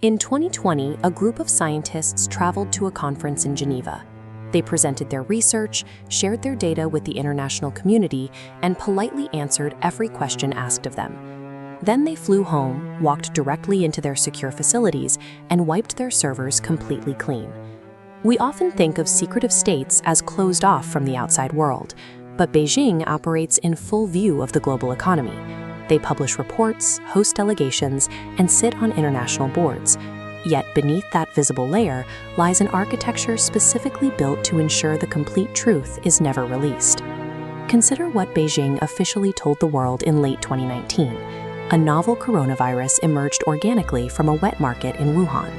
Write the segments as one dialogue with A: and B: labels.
A: In 2020, a group of scientists traveled to a conference in Geneva. They presented their research, shared their data with the international community, and politely answered every question asked of them. Then they flew home, walked directly into their secure facilities, and wiped their servers completely clean. We often think of secretive states as closed off from the outside world, but Beijing operates in full view of the global economy. They publish reports, host delegations, and sit on international boards. Yet beneath that visible layer lies an architecture specifically built to ensure the complete truth is never released. Consider what Beijing officially told the world in late 2019. A novel coronavirus emerged organically from a wet market in Wuhan.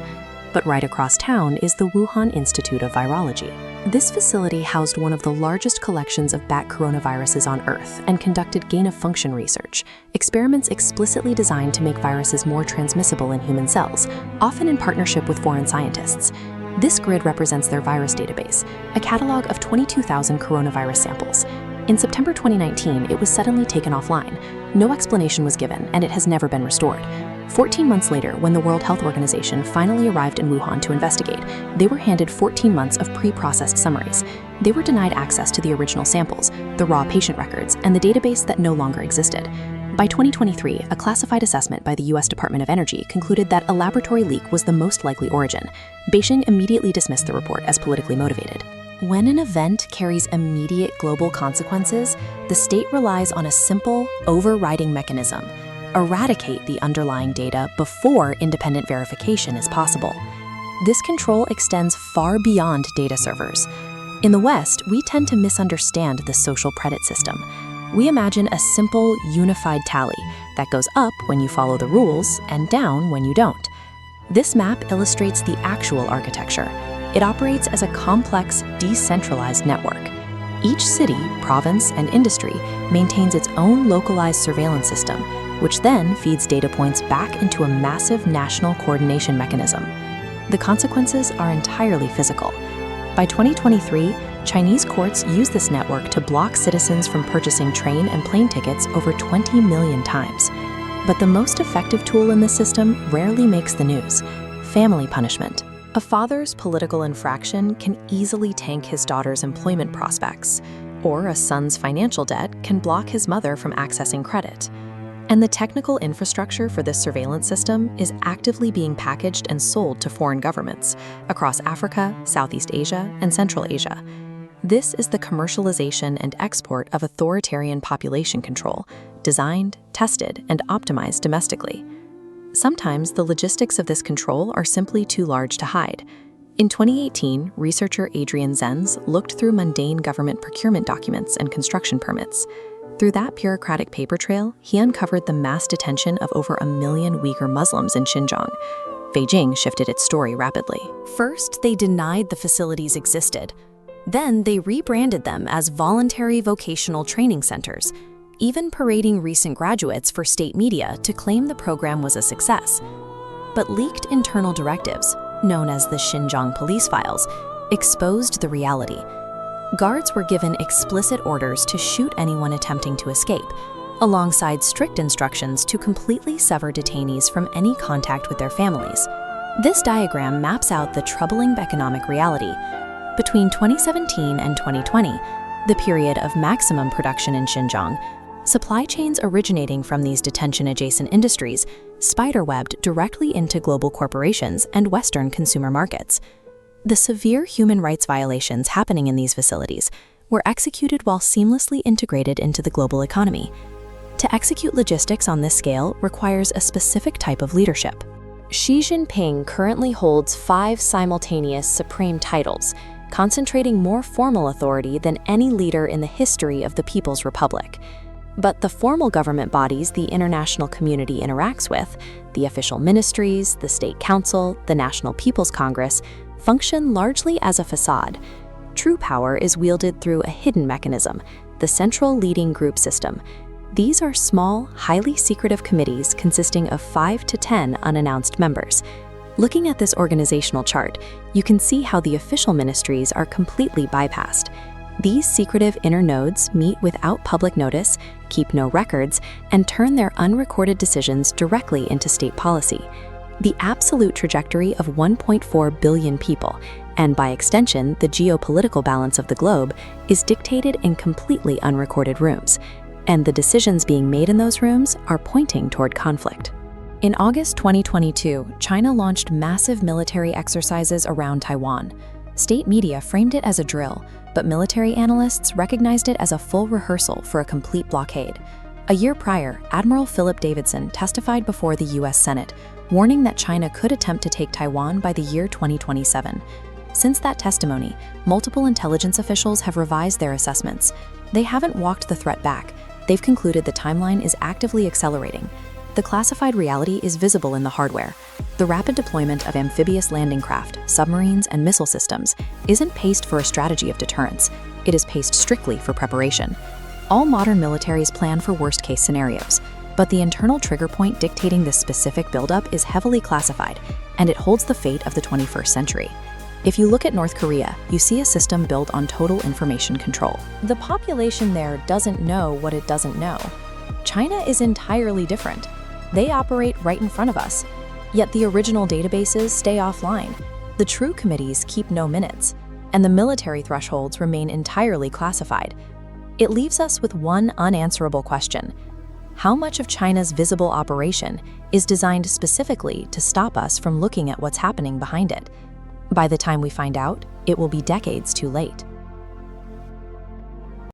A: But right across town is the Wuhan Institute of Virology. This facility housed one of the largest collections of bat coronaviruses on Earth and conducted gain-of-function research, experiments explicitly designed to make viruses more transmissible in human cells, often in partnership with foreign scientists. This grid represents their virus database, a catalog of 22,000 coronavirus samples. In September 2019, it was suddenly taken offline. No explanation was given, and it has never been restored. 14 months later, when the World Health Organization finally arrived in Wuhan to investigate, they were handed 14 months of pre-processed summaries. They were denied access to the original samples, the raw patient records, and the database that no longer existed. By 2023, a classified assessment by the US Department of Energy concluded that a laboratory leak was the most likely origin. Beijing immediately dismissed the report as politically motivated. When an event carries immediate global consequences, the state relies on a simple, overriding mechanism: eradicate the underlying data before independent verification is possible. This control extends far beyond data servers. In the West, we tend to misunderstand the social credit system. We imagine a simple, unified tally that goes up when you follow the rules and down when you don't. This map illustrates the actual architecture. It operates as a complex, decentralized network. Each city, province, and industry maintains its own localized surveillance system, which then feeds data points back into a massive national coordination mechanism. The consequences are entirely physical. By 2023, Chinese courts use this network to block citizens from purchasing train and plane tickets over 20 million times. But the most effective tool in this system rarely makes the news: family punishment. A father's political infraction can easily tank his daughter's employment prospects, or a son's financial debt can block his mother from accessing credit. And the technical infrastructure for this surveillance system is actively being packaged and sold to foreign governments across Africa, Southeast Asia, and Central Asia. This is the commercialization and export of authoritarian population control, designed, tested, and optimized domestically. Sometimes the logistics of this control are simply too large to hide. In 2018, researcher Adrian Zenz looked through mundane government procurement documents and construction permits. Through that bureaucratic paper trail, he uncovered the mass detention of over 1 million Uyghur Muslims in Xinjiang. Beijing shifted its story rapidly. First, they denied the facilities existed. Then they rebranded them as voluntary vocational training centers, even parading recent graduates for state media to claim the program was a success. But leaked internal directives, known as the Xinjiang police files, exposed the reality. Guards were given explicit orders to shoot anyone attempting to escape, alongside strict instructions to completely sever detainees from any contact with their families. This diagram maps out the troubling economic reality. Between 2017 and 2020, the period of maximum production in Xinjiang, supply chains originating from these detention-adjacent industries spiderwebbed directly into global corporations and Western consumer markets. The severe human rights violations happening in these facilities were executed while seamlessly integrated into the global economy. To execute logistics on this scale requires a specific type of leadership. Xi Jinping currently holds 5 simultaneous supreme titles, concentrating more formal authority than any leader in the history of the People's Republic. But the formal government bodies the international community interacts with, the official ministries, the State Council, the National People's Congress, function largely as a facade. True power is wielded through a hidden mechanism, the Central Leading Group System. These are small, highly secretive committees consisting of 5 to 10 unannounced members. Looking at this organizational chart, you can see how the official ministries are completely bypassed. These secretive inner nodes meet without public notice, keep no records, and turn their unrecorded decisions directly into state policy. The absolute trajectory of 1.4 billion people, and by extension, the geopolitical balance of the globe, is dictated in completely unrecorded rooms, and the decisions being made in those rooms are pointing toward conflict. In August 2022, China launched massive military exercises around Taiwan. State media framed it as a drill, but military analysts recognized it as a full rehearsal for a complete blockade. A year prior, Admiral Philip Davidson testified before the U.S. Senate, warning that China could attempt to take Taiwan by the year 2027. Since that testimony, multiple intelligence officials have revised their assessments. They haven't walked the threat back. They've concluded the timeline is actively accelerating. The classified reality is visible in the hardware. The rapid deployment of amphibious landing craft, submarines, and missile systems isn't paced for a strategy of deterrence. It is paced strictly for preparation. All modern militaries plan for worst-case scenarios, but the internal trigger point dictating this specific buildup is heavily classified, and it holds the fate of the 21st century. If you look at North Korea, you see a system built on total information control. The population there doesn't know what it doesn't know. China is entirely different. They operate right in front of us, yet the original databases stay offline. The true committees keep no minutes, and the military thresholds remain entirely classified. It leaves us with one unanswerable question. How much of China's visible operation is designed specifically to stop us from looking at what's happening behind it? By the time we find out, it will be decades too late.